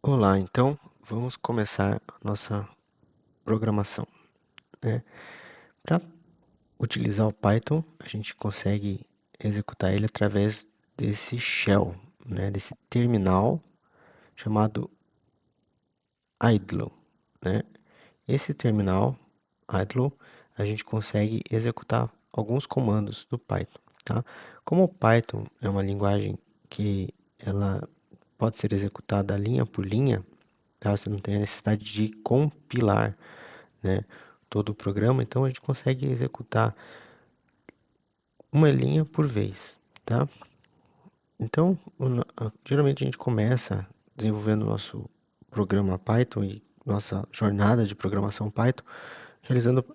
Olá, então vamos começar a nossa programação, né? Para utilizar o Python, a gente consegue executar ele através desse shell, né? Desse terminal chamado idle, né? Esse terminal idle, a gente consegue executar alguns comandos do Python, tá? Como o Python é uma linguagem que ela pode ser executada linha por linha, tá? Você não tem a necessidade de compilar, né, todo o programa, então a gente consegue executar uma linha por vez, tá? Então, geralmente a gente começa desenvolvendo nosso programa Python e nossa jornada de programação Python, realizando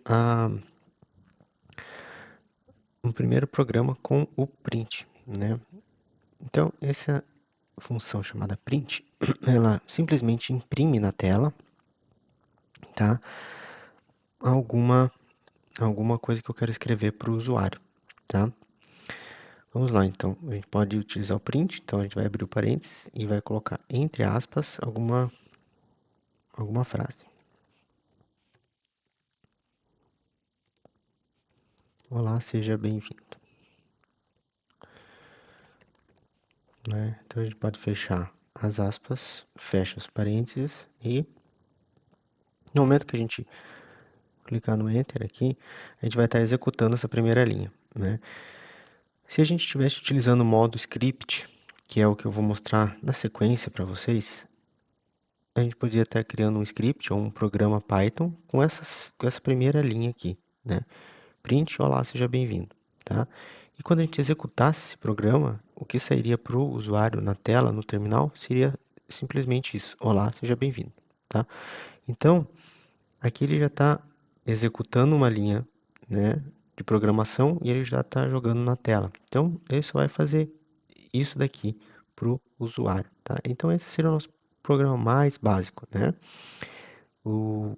um primeiro programa com o print, né? Então, essa função chamada print, ela simplesmente imprime na tela, tá? Alguma, alguma coisa que eu quero escrever para o usuário, tá? Vamos lá, então. A gente pode utilizar o print, então a gente vai abrir o parênteses e vai colocar entre aspas alguma frase. Olá, seja bem-vindo, né? Então a gente pode fechar as aspas, fecha os parênteses e no momento que a gente clicar no Enter aqui, a gente vai estar executando essa primeira linha, né? Se a gente estivesse utilizando o modo script, que é o que eu vou mostrar na sequência para vocês, a gente poderia estar criando um script ou um programa Python com essa primeira linha aqui, né? Print, olá, seja bem-vindo, tá? E quando a gente executasse esse programa, o que sairia para o usuário na tela, no terminal, seria simplesmente isso, olá, seja bem-vindo, tá? Então, aqui ele já está executando uma linha, né, de programação e ele já está jogando na tela. Então, ele só vai fazer isso daqui para o usuário, tá? Então, esse seria o nosso programa mais básico, né? O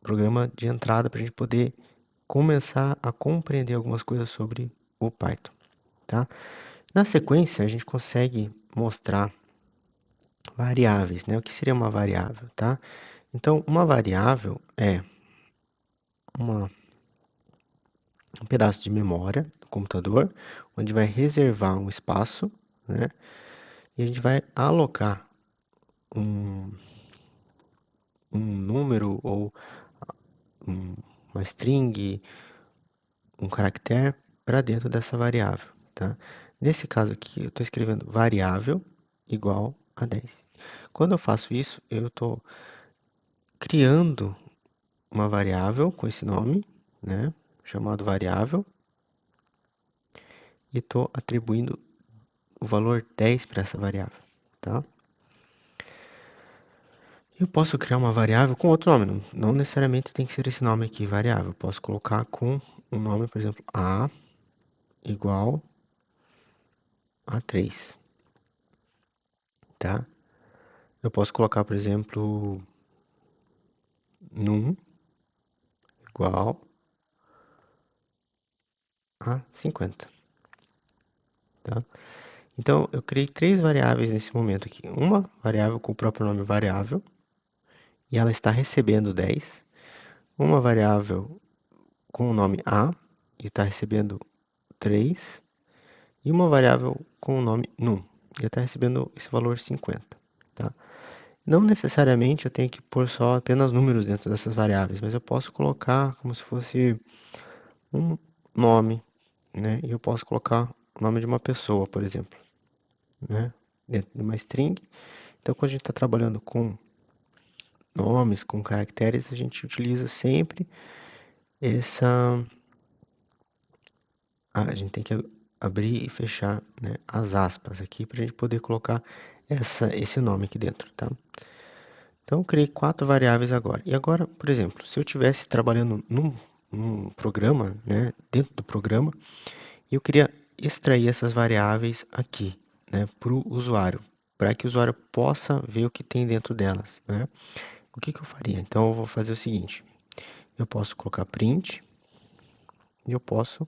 programa de entrada para a gente poder começar a compreender algumas coisas sobre o Python, tá? Na sequência, a gente consegue mostrar variáveis, né? O que seria uma variável, tá? Então, uma variável é uma, um pedaço de memória do computador, onde vai reservar um espaço, né? E a gente vai alocar um, um número ou um, uma string, um caractere para dentro dessa variável, tá? Nesse caso aqui, eu estou escrevendo variável igual a 10. Quando eu faço isso, eu estou criando uma variável com esse nome, né, chamado variável, e estou atribuindo o valor 10 para essa variável, tá? Eu posso criar uma variável com outro nome, não necessariamente tem que ser esse nome aqui, variável. Eu posso colocar com um nome, por exemplo, a igual a 3, tá? Eu posso colocar, por exemplo, num igual a 50, tá? Então, eu criei três variáveis nesse momento aqui. Uma variável com o próprio nome variável, e ela está recebendo 10. Uma variável com o nome a, e está recebendo 3. E uma variável com o nome num, e está recebendo esse valor 50, tá? Não necessariamente eu tenho que pôr só apenas números dentro dessas variáveis, mas eu posso colocar como se fosse um nome, né? E eu posso colocar o nome de uma pessoa, por exemplo, né? Dentro de uma string. Então, quando a gente está trabalhando com nomes, com caracteres, a gente utiliza sempre essa. A gente tem que abrir e fechar, né, as aspas aqui para a gente poder colocar esse nome aqui dentro, tá? Então, eu criei quatro variáveis agora. E agora, por exemplo, se eu estivesse trabalhando num programa, né, dentro do programa, e eu queria extrair essas variáveis aqui, né, para o usuário, para que o usuário possa ver o que tem dentro delas, né? O que que eu faria? Então, eu vou fazer o seguinte: eu posso colocar print e eu posso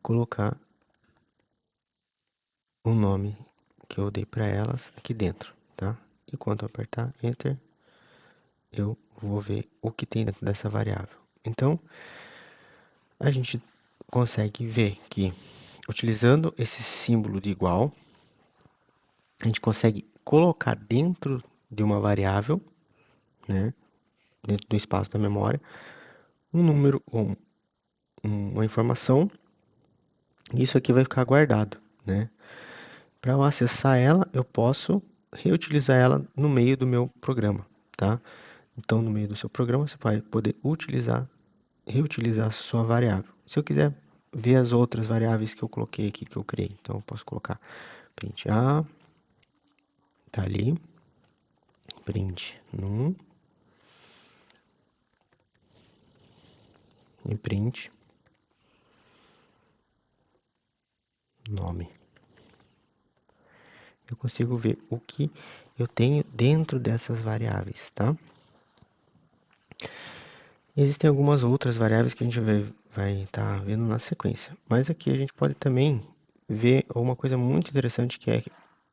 colocar o nome que eu dei para elas aqui dentro, tá? E quando eu apertar Enter, eu vou ver o que tem dentro dessa variável. Então, a gente consegue ver que, utilizando esse símbolo de igual, a gente consegue colocar dentro de uma variável, né, dentro do espaço da memória, um número ou uma informação, e isso aqui vai ficar guardado, né? Para eu acessar ela, eu posso reutilizar ela no meio do meu programa, tá? Então, no meio do seu programa, você vai poder reutilizar a sua variável. Se eu quiser ver as outras variáveis que eu coloquei aqui, que eu criei, então eu posso colocar print A, tá ali, print num e print nome. Eu consigo ver o que eu tenho dentro dessas variáveis, tá? Existem algumas outras variáveis que a gente vai estar vendo na sequência, mas aqui a gente pode também ver uma coisa muito interessante que é que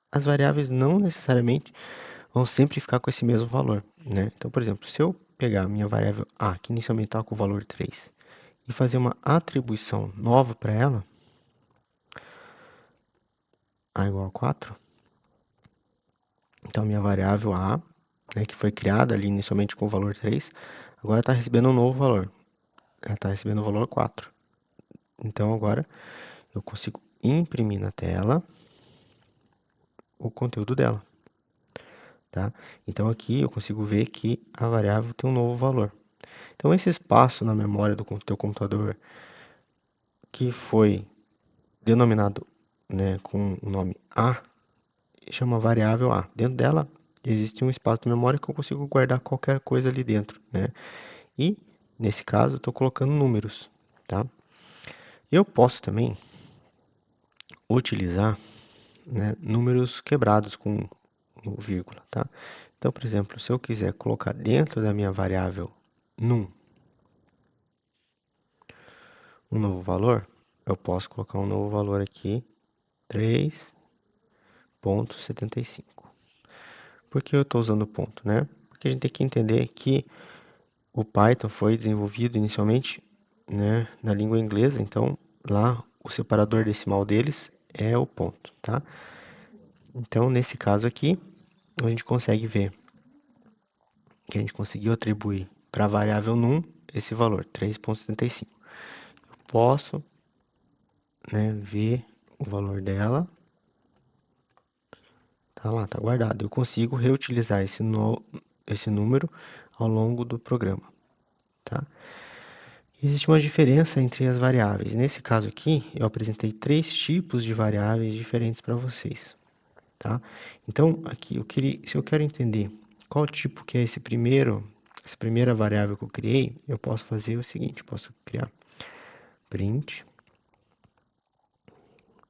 as variáveis não necessariamente vão sempre ficar com esse mesmo valor, né? Então, por exemplo, se eu pegar a minha variável A, que inicialmente está com o valor 3, e fazer uma atribuição nova para ela, A igual a 4, então minha variável A, né, que foi criada ali inicialmente com o valor 3, agora está recebendo um novo valor. Ela está recebendo o valor 4. Então agora eu consigo imprimir na tela o conteúdo dela, tá? Então aqui eu consigo ver que a variável tem um novo valor. Então esse espaço na memória do teu computador que foi denominado, né, com o nome A, chama variável A. Dentro dela existe um espaço de memória que eu consigo guardar qualquer coisa ali dentro, né? E nesse caso eu estou colocando números, tá? Eu posso também utilizar, né, números quebrados com vírgula, tá? Então, por exemplo, se eu quiser colocar dentro da minha variável num um novo valor, eu posso colocar um novo valor aqui, 3,75. Por que eu estou usando ponto, né? Porque a gente tem que entender que o Python foi desenvolvido inicialmente, né, na língua inglesa, então lá o separador decimal deles é o ponto, tá? Então, nesse caso aqui, a gente consegue ver que a gente conseguiu atribuir para a variável num esse valor, 3,75. Eu posso, né, ver o valor dela, tá lá, tá guardado. Eu consigo reutilizar esse número ao longo do programa, tá? Existe uma diferença entre as variáveis. Nesse caso aqui, eu apresentei três tipos de variáveis diferentes para vocês, tá? Então, aqui, se eu quero entender qual tipo que é essa primeira variável que eu criei, eu posso fazer o seguinte, eu posso criar print,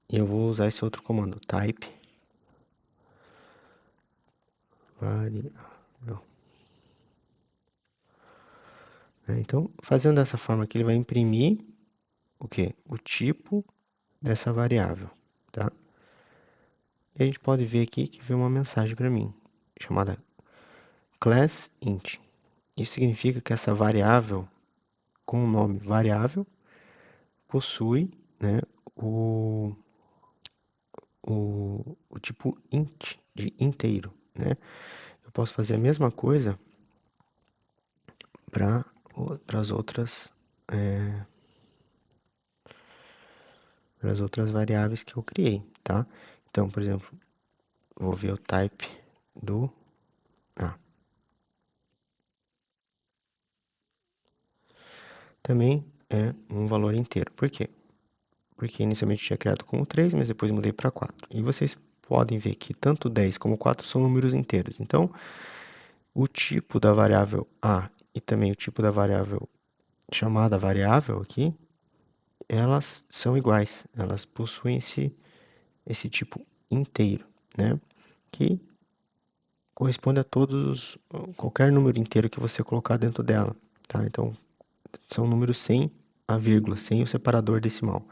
e eu vou usar esse outro comando, type variável. Então, fazendo dessa forma aqui, ele vai imprimir o que? O tipo dessa variável, tá? E a gente pode ver aqui que veio uma mensagem para mim, chamada class int. Isso significa que essa variável, com o nome variável, possui, né, o, o tipo int, de inteiro, né? Eu posso fazer a mesma coisa para as outras, para as outras variáveis que eu criei, tá? Então, por exemplo, vou ver o type do A. Também é um valor inteiro. Por quê? Porque inicialmente eu tinha criado como 3, mas depois mudei para 4. E vocês podem ver que tanto 10 como 4 são números inteiros. Então, o tipo da variável A e também o tipo da variável chamada variável aqui, elas são iguais. Elas possuem esse tipo inteiro, né? Que corresponde a qualquer número inteiro que você colocar dentro dela, tá? Então, são números sem a vírgula, sem o separador decimal.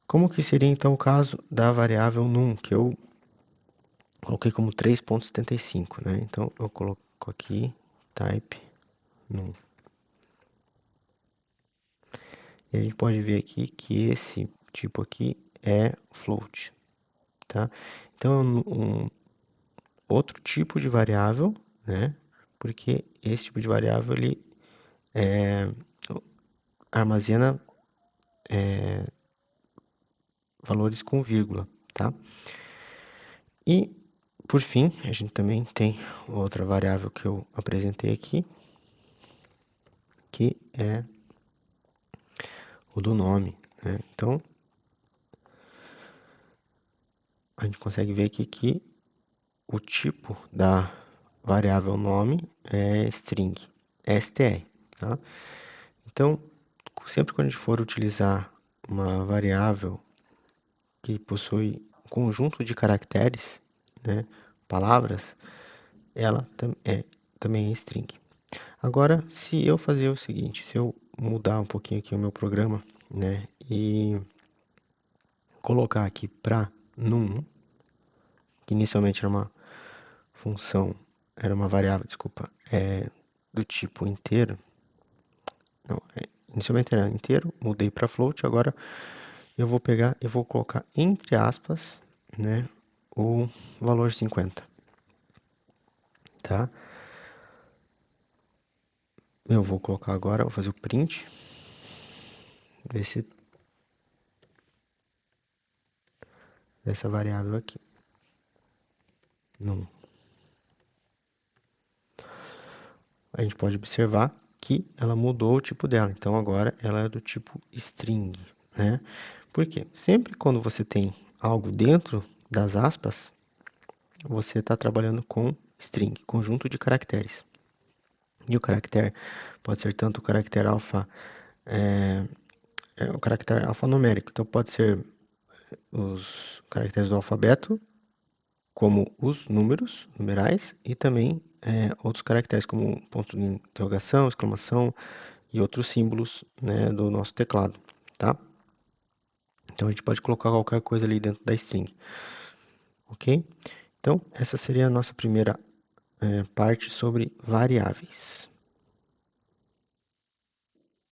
Como que seria então o caso da variável num, que eu coloquei como 3.75, né? Então eu coloco aqui type num. E a gente pode ver aqui que esse tipo aqui é float, tá? Então outro tipo de variável, né? Porque esse tipo de variável ele armazena valores com vírgula, tá? E por fim, a gente também tem outra variável que eu apresentei aqui, que é o do nome, né? Então a gente consegue ver aqui que o tipo da variável nome é string, str, tá? Então, sempre quando a gente for utilizar uma variável que possui um conjunto de caracteres, né, palavras, ela também é string. Agora, se eu fazer o seguinte, se eu mudar um pouquinho aqui o meu programa, né, e colocar aqui para num, que inicialmente era uma função, era uma variável, desculpa, do tipo inteiro. Não, inicialmente era inteiro, mudei para float, agora eu vou pegar e vou colocar entre aspas, né, o valor 50, tá? Eu vou colocar agora, vou fazer o print dessa variável aqui. Não. A gente pode observar que ela mudou o tipo dela. Então agora ela é do tipo string, né? Por quê? Sempre quando você tem algo dentro das aspas, você está trabalhando com string, conjunto de caracteres. E o caractere pode ser tanto o caractere o caractere alfanumérico. Então pode ser os caracteres do alfabeto, como os números, numerais, e também outros caracteres como ponto de interrogação, exclamação e outros símbolos, né, do nosso teclado, tá? Então a gente pode colocar qualquer coisa ali dentro da string, ok? Então essa seria a nossa primeira parte sobre variáveis.